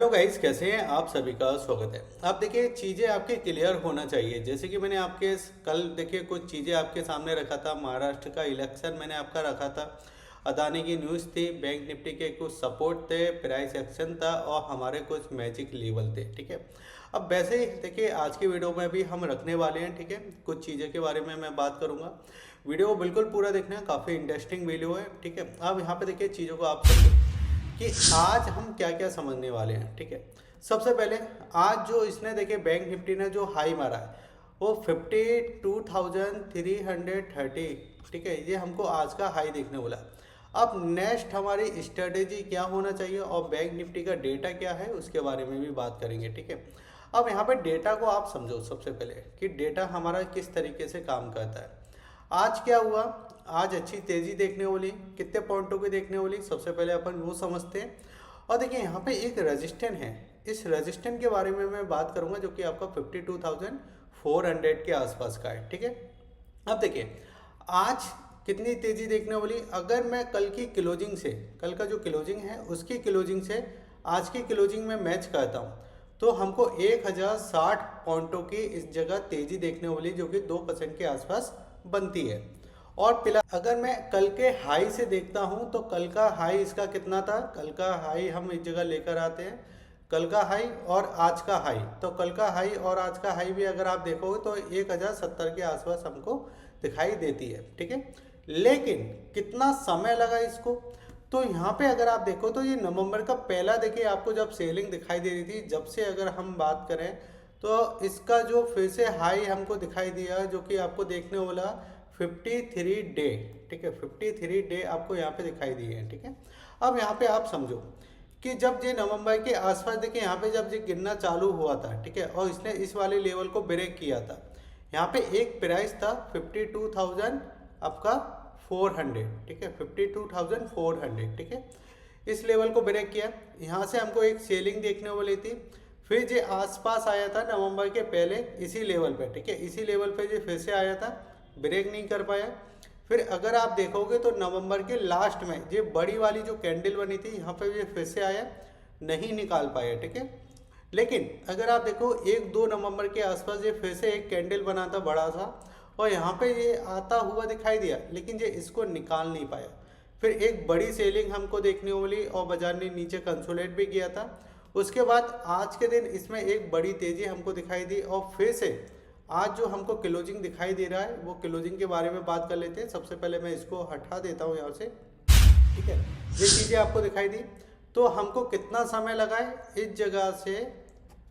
Hello guys, कैसे हैं आप? सभी का स्वागत है। आप देखिए, चीज़ें आपके क्लियर होना चाहिए। जैसे कि मैंने आपके कल देखिए कुछ चीज़ें आपके सामने रखा था। महाराष्ट्र का इलेक्शन मैंने आपका रखा था, अदानी की न्यूज़ थी, बैंक निफ्टी के कुछ सपोर्ट थे, प्राइस एक्शन था और हमारे कुछ मैजिक लेवल थे। ठीक है, अब वैसे ही देखिए आज की वीडियो में भी हम रखने वाले हैं। ठीक है, कुछ चीज़ें के बारे में मैं बात करूँगा। वीडियो को बिल्कुल पूरा देखना, काफ़ी इंटरेस्टिंग वीडियो है। ठीक है, अब यहाँ पे देखिए चीज़ों को आप समझो कि आज हम क्या क्या समझने वाले हैं। ठीक है, सबसे पहले आज जो इसने देखिए बैंक निफ्टी ने जो हाई मारा है वो 52,330। ठीक है, ये हमको आज का हाई देखने बोला। अब नेक्स्ट हमारी स्ट्रेटेजी क्या होना चाहिए और बैंक निफ्टी का डेटा क्या है उसके बारे में भी बात करेंगे। ठीक है, अब यहाँ पे डेटा को आप समझो सबसे पहले कि डेटा हमारा किस तरीके से काम करता है। आज क्या हुआ? आज अच्छी तेजी देखने वाली, कितने पॉइंटों की देखने वाली, सबसे पहले अपन वो समझते हैं। और देखिए यहाँ पे एक रजिस्टेंस है, इस रजिस्टेंस के बारे में मैं बात करूंगा जो कि आपका 52,400 के आसपास का है। ठीक है, अब देखिए आज कितनी तेजी देखने वाली। अगर मैं कल की क्लोजिंग से, कल का जो क्लोजिंग है उसकी क्लोजिंग से आज की क्लोजिंग में मैच करता हूँ तो हमको 1060 पॉइंटों की इस जगह तेजी देखने वाली जो कि 2% के आसपास बनती है। और प्लस अगर मैं कल के हाई से देखता हूं तो कल का हाई इसका कितना था, कल का हाई हम इस जगह लेकर आते हैं। कल का हाई और आज का हाई, तो कल का हाई और आज का हाई भी अगर आप देखोगे तो 1070 के आसपास हमको दिखाई देती है। ठीक है, लेकिन कितना समय लगा इसको, तो यहाँ पे अगर आप देखो तो ये नवंबर का पहला देखिए आपको जब सेलिंग दिखाई दे रही थी, जब से अगर हम बात करें तो इसका जो फिर से हाई हमको दिखाई दिया जो कि आपको देखने वाला 53 डे। ठीक है, 53 डे आपको यहाँ पे दिखाई दिए हैं। ठीक है, अब यहाँ पे आप समझो कि जब ये नवंबर के आसपास देखिए यहाँ पे जब ये गिरना चालू हुआ था, ठीक है, और इसने इस वाले लेवल को ब्रेक किया था। यहाँ पे एक प्राइस था 52,000 आपका 400। ठीक है, 52,400। ठीक है, इस लेवल को ब्रेक किया, यहाँ से हमको एक सेलिंग देखने को मिली थी। फिर ये आसपास आया था नवंबर के पहले इसी लेवल पे। ठीक है, इसी लेवल पे ये फिर से आया था, ब्रेक नहीं कर पाया। फिर अगर आप देखोगे तो नवंबर के लास्ट में ये बड़ी वाली जो कैंडल बनी थी यहाँ पे ये फिर से आया, नहीं निकाल पाया। ठीक है, लेकिन अगर आप देखो 1-2 नवंबर के आसपास ये फिर से एक कैंडल बना था बड़ा सा और यहाँ पे ये आता हुआ दिखाई दिया, लेकिन ये इसको निकाल नहीं पाया। फिर एक बड़ी सेलिंग हमको देखने को मिली और बाजार ने नीचे कंसोलिडेट भी किया था। उसके बाद आज के दिन इसमें एक बड़ी तेजी हमको दिखाई दी और फिर से आज जो हमको क्लोजिंग दिखाई दे रहा है वो क्लोजिंग के बारे में बात कर लेते हैं। सबसे पहले मैं इसको हटा देता हूँ यहाँ से। ठीक है, ये चीज़ें आपको दिखाई दी, तो हमको कितना समय लगा है इस जगह से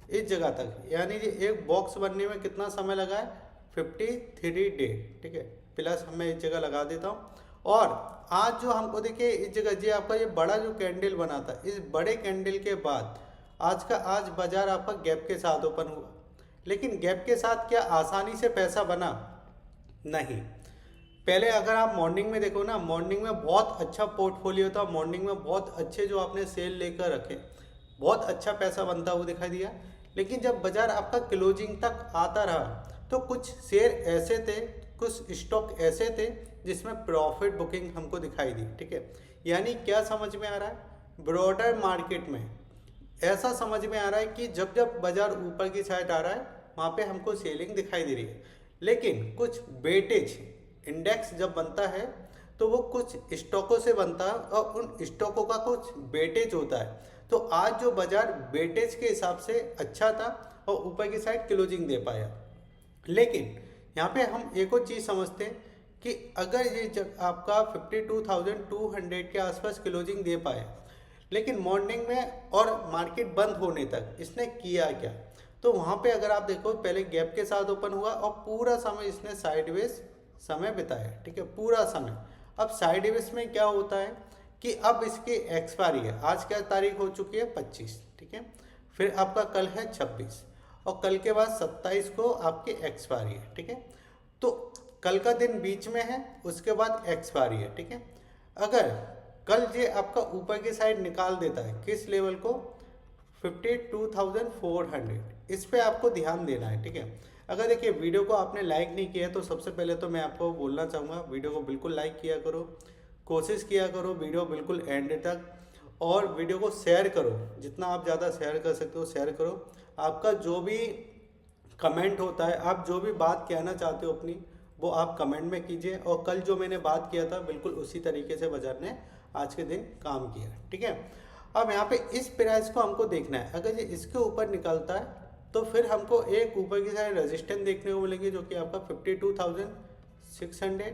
इस जगह तक, यानी ये एक बॉक्स बनने में कितना समय लगा है? 53 डे। ठीक है, प्लस मैं इस जगह लगा देता हूँ। और आज जो हमको देखिए इस जगह ये आपका ये बड़ा जो कैंडल बना था, इस बड़े कैंडल के बाद आज बाजार आपका गैप के साथ ओपन हुआ। लेकिन गैप के साथ क्या आसानी से पैसा बना? नहीं। पहले अगर आप मॉर्निंग में देखो ना, मॉर्निंग में बहुत अच्छा पोर्टफोलियो था, मॉर्निंग में बहुत अच्छे जो आपने सेल लेकर रखे, बहुत अच्छा पैसा बनता हुआ दिखाई दिया। लेकिन जब बाजार आपका क्लोजिंग तक आता रहा तो कुछ शेयर ऐसे थे, कुछ स्टॉक ऐसे थे जिसमें प्रॉफिट बुकिंग हमको दिखाई दी। ठीक है, यानी क्या समझ में आ रहा है? ब्रॉडर मार्केट में ऐसा समझ में आ रहा है कि जब जब बाजार ऊपर की साइड आ रहा है वहाँ पे हमको सेलिंग दिखाई दे रही है। लेकिन कुछ वेटेज इंडेक्स जब बनता है तो वो कुछ स्टॉकों से बनता है और उन स्टॉकों का कुछ वेटेज होता है। तो आज जो बाजार वेटेज के हिसाब से अच्छा था और ऊपर की साइड क्लोजिंग दे पाया। लेकिन यहाँ पे हम एक और चीज़ समझते हैं कि अगर ये जब आपका 52,200 के आसपास क्लोजिंग दे पाया, लेकिन मॉर्निंग में और मार्केट बंद होने तक इसने किया क्या, तो वहाँ पे अगर आप देखो पहले गैप के साथ ओपन हुआ और पूरा समय इसने साइडवेज समय बिताया। ठीक है, पूरा समय। अब साइडवेज में क्या होता है कि अब इसकी एक्सपायरी है। आज क्या तारीख हो चुकी है? 25। ठीक है, फिर आपका कल है 26 और कल के बाद 27 को आपकी एक्सपायरी है। ठीक है, तो कल का दिन बीच में है, उसके बाद एक्सपायरी है। ठीक है, अगर कल ये आपका ऊपर की साइड निकाल देता है किस लेवल को? 52,400। इस पे आपको ध्यान देना है। ठीक है, अगर देखिए वीडियो को आपने लाइक नहीं किया तो सबसे पहले तो मैं आपको बोलना चाहूँगा वीडियो को बिल्कुल लाइक किया करो, कोशिश किया करो वीडियो बिल्कुल एंड तक। और वीडियो को शेयर करो, जितना आप ज़्यादा शेयर कर सकते हो शेयर करो। आपका जो भी कमेंट होता है, आप जो भी बात कहना चाहते हो अपनी, वो आप कमेंट में कीजिए। और कल जो मैंने बात किया था बिल्कुल उसी तरीके से बाजार ने आज के दिन काम किया, ठीक है। अब यहाँ पे इस प्राइस को हमको देखना है, अगर ये इसके ऊपर निकलता है तो फिर हमको एक ऊपर की साइड रेजिस्टेंस देखने को मिलेंगे, जो कि आपका 52,600,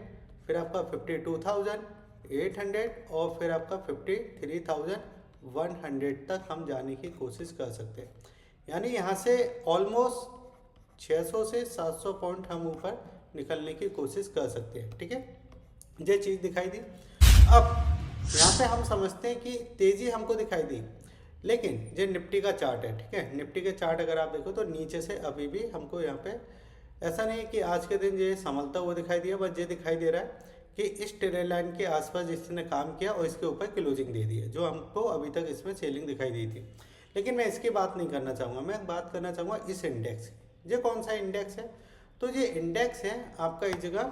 फिर आपका 52,800 और फिर आपका 53,100 तक हम जाने की कोशिश कर सकते हैं। यानी यहाँ से ऑलमोस्ट 600 से 700 पॉइंट हम ऊपर निकलने की कोशिश कर सकते हैं, ठीक है। ये चीज़ दिखाई दी। अब यहाँ पे हम समझते हैं कि तेज़ी हमको दिखाई दी, लेकिन ये निफ्टी का चार्ट है, ठीक है। निफ्टी के चार्ट अगर आप देखो तो नीचे से अभी भी हमको यहाँ पे ऐसा नहीं है कि आज के दिन ये संभलता हुआ दिखाई दिया, बस ये दिखाई दे रहा है कि इस ट्रेड लाइन के आसपास इसने काम किया और इसके ऊपर क्लोजिंग दे दी है, जो हमको अभी तक इसमें सेलिंग दिखाई दी थी। लेकिन मैं इसकी बात नहीं करना चाहूँगा, मैं बात करना चाहूँगा इस इंडेक्स की। ये कौन सा इंडेक्स है? तो ये इंडेक्स है आपका इस जगह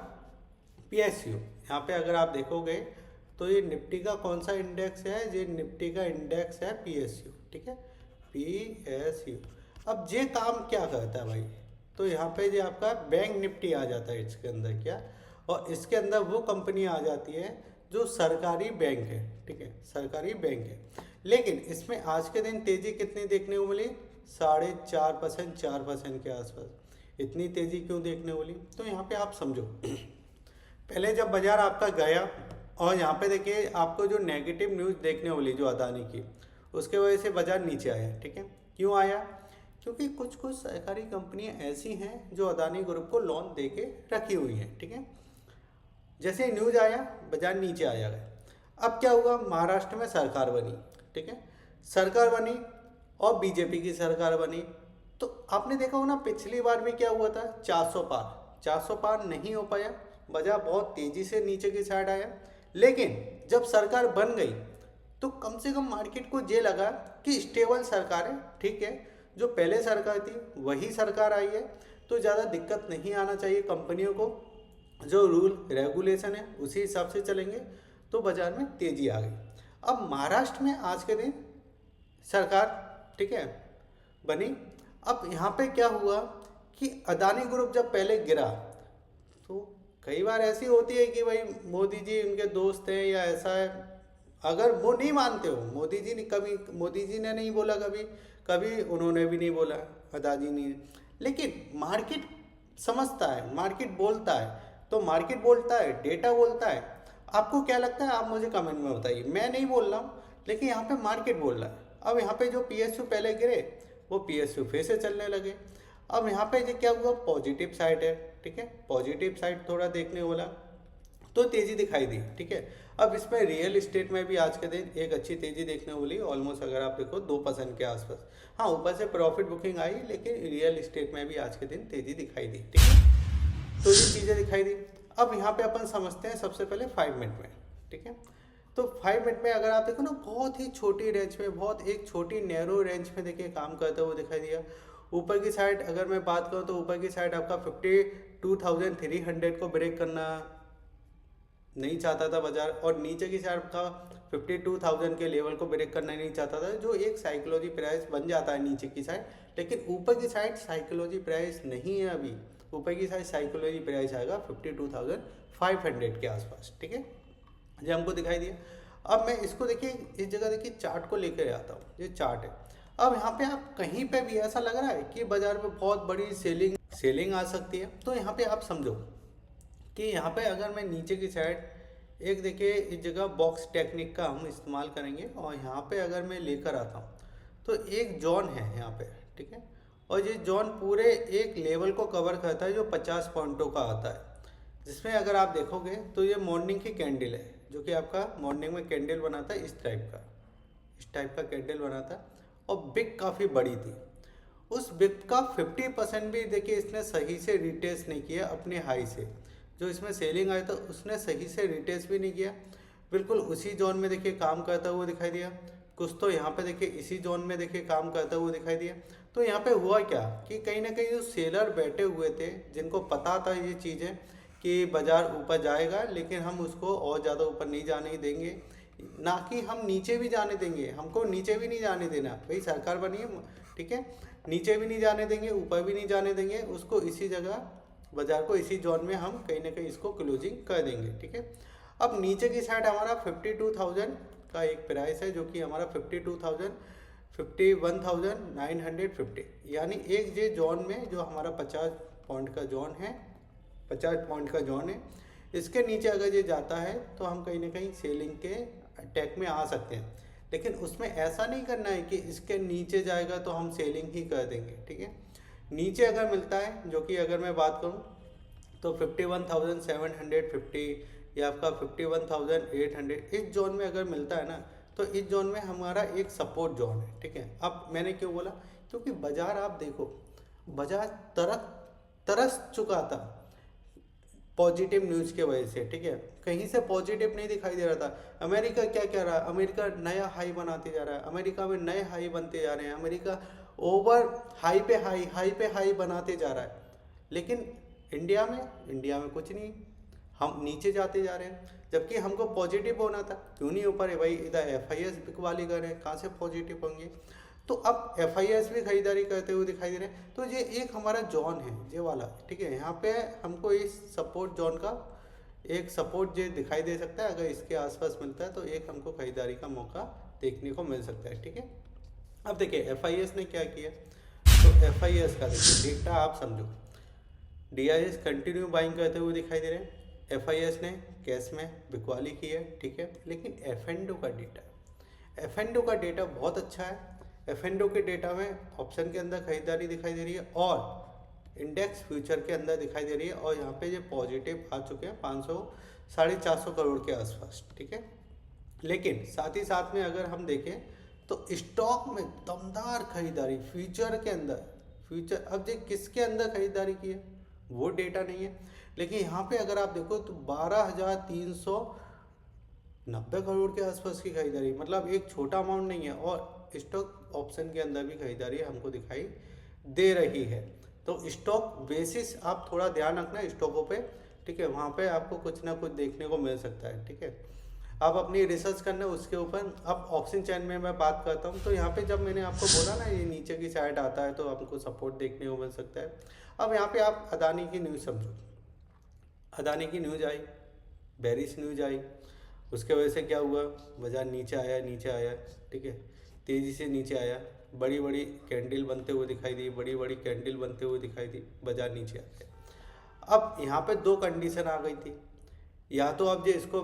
PSU। यहाँ पे अगर आप देखोगे तो ये निफ्टी का कौन सा इंडेक्स है? ये निफ्टी का इंडेक्स है PSU, ठीक है, PSU। अब ये काम क्या करता है भाई? तो यहाँ पे जो आपका बैंक निफ्टी आ जाता है इसके अंदर, क्या, और इसके अंदर वो कंपनी आ जाती है जो सरकारी बैंक है, ठीक है, सरकारी बैंक है। लेकिन इसमें आज के दिन तेजी कितनी देखने को मिली? 4.5%, 4% के आसपास। इतनी तेजी क्यों देखने को मिली? तो यहाँ पे आप समझो, पहले जब बाजार आपका गया और यहाँ पे देखिए आपको जो नेगेटिव न्यूज़ देखने को मिली जो अदानी की, उसके वजह से बाजार नीचे आया, ठीक है। क्यों आया? क्योंकि कुछ कुछ सरकारी कंपनियां ऐसी हैं जो अदानी ग्रुप को लोन दे के रखी हुई हैं, ठीक है। जैसे न्यूज़ आया बाजार नीचे आया गया। अब क्या हुआ? महाराष्ट्र में सरकार बनी, ठीक है, सरकार बनी और बीजेपी की सरकार बनी। तो आपने देखा हो ना, पिछली बार भी क्या हुआ था? 400 पार, 400 पार नहीं हो पाया, बाजार बहुत तेज़ी से नीचे की साइड आया। लेकिन जब सरकार बन गई तो कम से कम मार्केट को ये लगा कि स्टेबल सरकार है, ठीक है, जो पहले सरकार थी वही सरकार आई है, तो ज़्यादा दिक्कत नहीं आना चाहिए कंपनियों को, जो रूल रेगुलेशन है उसी हिसाब से चलेंगे। तो बाजार में तेज़ी आ गई। अब महाराष्ट्र में आज के दिन सरकार, ठीक है, बनी। अब यहाँ पे क्या हुआ कि अदानी ग्रुप जब पहले गिरा, तो कई बार ऐसी होती है कि भाई मोदी जी उनके दोस्त हैं या ऐसा है, अगर वो नहीं मानते हो, मोदी जी ने नहीं बोला कभी, कभी उन्होंने भी नहीं बोला, अदानी ने, लेकिन मार्केट समझता है, मार्केट बोलता है, तो मार्केट बोलता है, डेटा बोलता है। आपको क्या लगता है? आप मुझे कमेंट में बताइए। मैं नहीं बोल रहा हूँ, लेकिन यहाँ पे मार्केट बोल रहा है। अब यहाँ पे जो PSU पहले गिरे वो PSU फिर से चलने लगे। अब यहाँ पे जो क्या हुआ, पॉजिटिव साइड है, ठीक है, पॉजिटिव साइड थोड़ा देखने वाला, तो तेज़ी दिखाई दी, ठीक है। अब इसमें रियल इस्टेट में भी आज के दिन एक अच्छी तेज़ी देखने को मिली, ऑलमोस्ट अगर आप देखो 2% के आसपास। हाँ, ऊपर से प्रॉफिट बुकिंग आई, लेकिन रियल इस्टेट में भी आज के दिन तेज़ी दिखाई दी, ठीक है। तो ये चीज़ें दिखाई दी। अब यहाँ पे अपन समझते हैं सबसे पहले 5 मिनट में, ठीक है। तो 5 मिनट में अगर आप देखो ना, बहुत ही छोटी रेंज में, बहुत एक छोटी नैरो रेंज में देखिए काम करता हुआ दिखाई दिया। ऊपर की साइड अगर मैं बात करूँ तो ऊपर की साइड आपका 52,300 को ब्रेक करना नहीं चाहता था बाजार, और नीचे की साइड का 52,000 के लेवल को ब्रेक करना नहीं चाहता था, जो एक साइकोलॉजी प्राइस बन जाता है नीचे की साइड। लेकिन ऊपर की साइड साइकोलॉजी प्राइस नहीं है अभी, ऊपर की साइड साइकोलॉजी प्राइस आएगा 52,500 के आसपास, ठीक है, ये हमको दिखाई दिया। अब मैं इसको देखिए, इस जगह देखिए चार्ट को लेकर आता हूँ, ये चार्ट है। अब यहाँ पे आप कहीं पे भी ऐसा लग रहा है कि बाजार में बहुत बड़ी सेलिंग आ सकती है, तो यहाँ पे आप समझो कि यहाँ पे अगर मैं नीचे की साइड एक देखिए इस जगह बॉक्स टेक्निक का हम इस्तेमाल करेंगे, और यहाँ पे अगर मैं लेकर आता हूँ तो एक जोन है यहाँ पे, ठीक है, और ये जोन पूरे एक लेवल को कवर करता है जो 50 पॉइंटों का आता है, जिसमें अगर आप देखोगे तो ये मॉर्निंग की कैंडल है, जो कि आपका मॉर्निंग में कैंडल बनाता है इस टाइप का कैंडल बनाता है, और बिग काफ़ी बड़ी थी। उस बिग का 50% भी देखिए इसने सही से रिटेस्ट नहीं किया अपने हाई से, जो इसमें सेलिंग आया था उसने सही से रिटेस्ट भी नहीं किया, बिल्कुल उसी जोन में देखिए काम करता हुआ दिखाई दिया। कुछ तो यहाँ पे देखिए इसी जोन में देखिए काम करता हुआ दिखाई दिया। तो यहाँ पे हुआ क्या कि कहीं ना कहीं जो सेलर बैठे हुए थे, जिनको पता था ये चीज़ें कि बाज़ार ऊपर जाएगा, लेकिन हम उसको और ज़्यादा ऊपर नहीं जाने देंगे, ना कि हम नीचे भी जाने देंगे। हमको नीचे भी नहीं जाने देना भाई, सरकार बनी है, ठीक है। नीचे भी नहीं जाने देंगे, ऊपर भी नहीं जाने देंगे, उसको इसी जगह बाजार को इसी जोन में हम कहीं ना कहीं इसको क्लोजिंग कर देंगे, ठीक है। अब नीचे की साइड हमारा 52,000 का एक प्राइस है, जो कि हमारा 51,950, यानी एक जे जोन में जो हमारा 50 पॉइंट का जोन है, 50 पॉइंट का जोन है, इसके नीचे अगर ये जाता है तो हम कहीं ना कहीं सेलिंग के अटैक में आ सकते हैं। लेकिन उसमें ऐसा नहीं करना है कि इसके नीचे जाएगा तो हम सेलिंग ही कर देंगे, ठीक है। नीचे अगर मिलता है, जो कि अगर मैं बात करूं तो 51,750 या आपका 51,800, इस जोन में अगर मिलता है ना, तो इस जोन में हमारा एक सपोर्ट जोन है, ठीक है। अब मैंने क्यों बोला, क्योंकि बाजार आप देखो, बाजार तरस चुका था पॉजिटिव न्यूज़ के वजह से, ठीक है। कहीं से पॉजिटिव नहीं दिखाई दे रहा था। अमेरिका क्या कह रहा है, अमेरिका नया हाई बनाते जा रहा है, अमेरिका में नए हाई बनते जा रहे हैं, अमेरिका ओवर हाई पे हाई बनाते जा रहा है। लेकिन इंडिया में कुछ नहीं, हम नीचे जाते जा रहे हैं। जबकि हमको पॉजिटिव होना था, क्यों नहीं ऊपर है भाई, इधर FIS बिकवाली कर रहे हैं, कहाँ से पॉजिटिव होंगे। तो अब FIS भी खरीदारी करते हुए दिखाई दे रहे हैं। तो ये एक हमारा जोन है, ये वाला, ठीक है। यहाँ पे हमको इस सपोर्ट जोन का एक सपोर्ट जो दिखाई दे सकता है, अगर इसके आसपास मिलता है तो एक हमको खरीदारी का मौका देखने को मिल सकता है, ठीक है। अब देखिए FIS ने क्या किया, तो FIS का देखिए डेटा आप समझो, DIS कंटिन्यू बाइंग करते हुए दिखाई दे रहे हैं, FIS ने कैश में बिकवाली की है, ठीक है। लेकिन F&O का डेटा बहुत अच्छा है। F&O के डेटा में ऑप्शन के अंदर खरीदारी दिखाई दे रही है और इंडेक्स फ्यूचर के अंदर दिखाई दे रही है, और यहाँ पे ये पॉजिटिव आ चुके हैं 450 करोड़ के आसपास, ठीक है। लेकिन साथ ही साथ में अगर हम देखें तो स्टॉक में दमदार खरीदारी फ्यूचर के अंदर, फ्यूचर अब ये किसके अंदर खरीदारी की है वो डेटा नहीं है। लेकिन यहाँ पे अगर आप देखो तो 12,390 करोड़ के आसपास की खरीदारी, मतलब एक छोटा अमाउंट नहीं है, और स्टॉक ऑप्शन के अंदर भी खरीदारी हमको दिखाई दे रही है। तो स्टॉक बेसिस आप थोड़ा ध्यान रखना स्टॉकों पे, ठीक है। वहाँ पे आपको कुछ ना कुछ देखने को मिल सकता है, ठीक है। आप अपनी रिसर्च करना उसके ऊपर। अब ऑप्शन चैन में मैं बात करता हूँ, तो यहाँ पे जब मैंने आपको बोला ना ये नीचे की साइड आता है तो हमको सपोर्ट देखने को मिल सकता है। अब यहाँ पे आप अदानी की न्यूज़ समझो, अदानी की न्यूज़ आई, बेरिश न्यूज़ आई, उसके वजह से क्या हुआ, बाजार नीचे आया, ठीक है, तेज़ी से नीचे आया, बड़ी बड़ी कैंडल बनते हुए दिखाई दी, बाजार नीचे आ गया। अब यहाँ पे दो कंडीशन आ गई थी, या तो अब जो इसको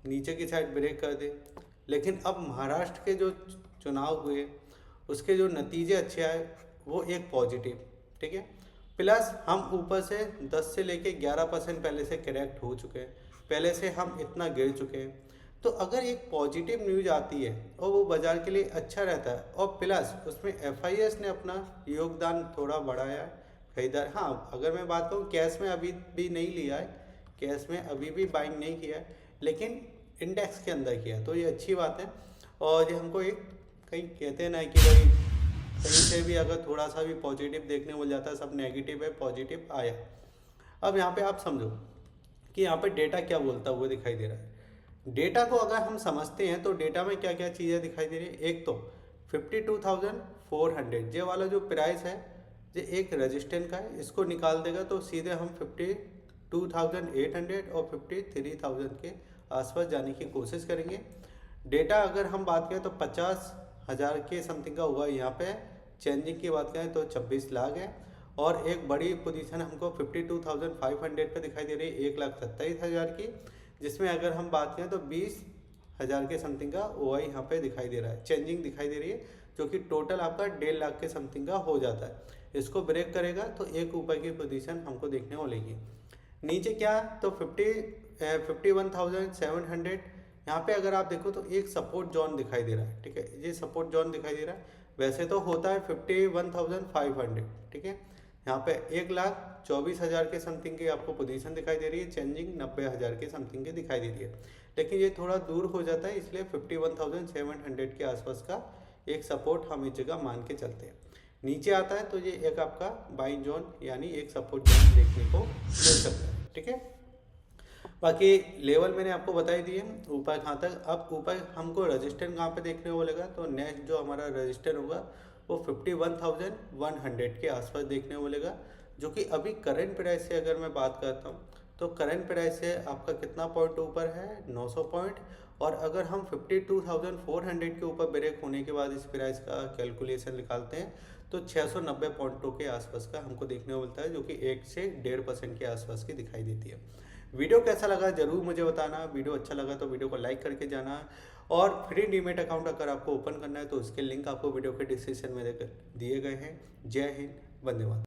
नीचे की साइड ब्रेक कर दे, लेकिन अब महाराष्ट्र के जो चुनाव हुए उसके जो नतीजे अच्छे आए वो एक पॉजिटिव, ठीक है। प्लस हम ऊपर से 10 से लेके 11% पहले से करेक्ट हो चुके हैं, पहले से हम इतना गिर चुके हैं। तो अगर एक पॉजिटिव न्यूज आती है और वो बाज़ार के लिए अच्छा रहता है, और प्लस उसमें FIS ने अपना योगदान थोड़ा बढ़ाया है खरीदार। हाँ, अगर मैं बात करूँ कैश में अभी भी नहीं लिया है, कैश में अभी भी बाइंग नहीं किया है, लेकिन इंडेक्स के अंदर किया, तो ये अच्छी बात है। और ये हमको एक कहीं कहते हैं ना कि भाई कहीं से भी अगर थोड़ा सा भी पॉजिटिव देखने को मिल जाता है, सब नेगेटिव है पॉजिटिव आया। अब यहाँ पे आप समझो कि यहाँ पे डेटा क्या बोलता हुआ दिखाई दे रहा है। डेटा को अगर हम समझते हैं तो डेटा में क्या क्या चीज़ें दिखाई दे रही है। एक तो 52,400 ये वाला जो प्राइस है, ये एक रजिस्टेंस का है, इसको निकाल देगा तो सीधे हम 52,800 और 53,000 के आसपास जाने की कोशिश करेंगे। डेटा अगर हम बात करें तो 50,000 के समथिंग का हुआ, यहाँ पे चेंजिंग की बात करें तो 26 लाख है, और एक बड़ी पोजीशन हमको 52,500 पे दिखाई दे रही है 1,27,000 की, जिसमें अगर हम बात करें तो 20,000 के समथिंग का OI यहाँ पे दिखाई दे रहा है, चेंजिंग दिखाई दे रही है, जो कि टोटल आपका 1.5 लाख के समथिंग का हो जाता है। इसको ब्रेक करेगा तो एक ऊपर की पोजीशन हमको देखने को मिलेगी। नीचे क्या तो 51,700 यहाँ पे अगर आप देखो तो एक सपोर्ट जोन दिखाई दे रहा है, ठीक है। ये सपोर्ट जोन दिखाई दे रहा है, वैसे तो होता है 51,500, ठीक है। यहाँ पे 1,24,000 के समथिंग की आपको पोजीशन दिखाई दे रही है, चेंजिंग 90,000 के समथिंग की दिखाई दे रही है, लेकिन ये थोड़ा दूर हो जाता है, इसलिए 51,700 के आसपास का एक सपोर्ट हम इस जगह मान के चलते हैं। नीचे आता है तो ये एक आपका बाइंग जोन यानी एक सपोर्ट जोन देखने को मिल सकता है, ठीक है। बाकी लेवल मैंने आपको बता ही दिए, ऊपर कहाँ तक। अब ऊपर हमको रजिस्टर कहाँ पे देखने को मिलेगा, तो नेक्स्ट जो हमारा रजिस्टर होगा वो 51,100 के आसपास देखने को मिलेगा, जो कि अभी करंट प्राइस से अगर मैं बात करता हूँ तो करंट प्राइस से आपका कितना पॉइंट ऊपर है, 900 पॉइंट। और अगर हम 52,400 के ऊपर ब्रेक होने के बाद इस प्राइस का कैलकुलेशन निकालते हैं तो 690 पॉइंटों के आसपास का हमको देखने को मिलता है, जो कि 1 से 1.5% के आसपास की दिखाई देती है। वीडियो कैसा लगा जरूर मुझे बताना, वीडियो अच्छा लगा तो वीडियो को लाइक करके जाना। और फ्री डीमेट अकाउंट अगर आपको ओपन करना है तो उसके लिंक आपको वीडियो के डिस्क्रिप्शन में दिए गए हैं। जय हिंद, वंदे मातरम।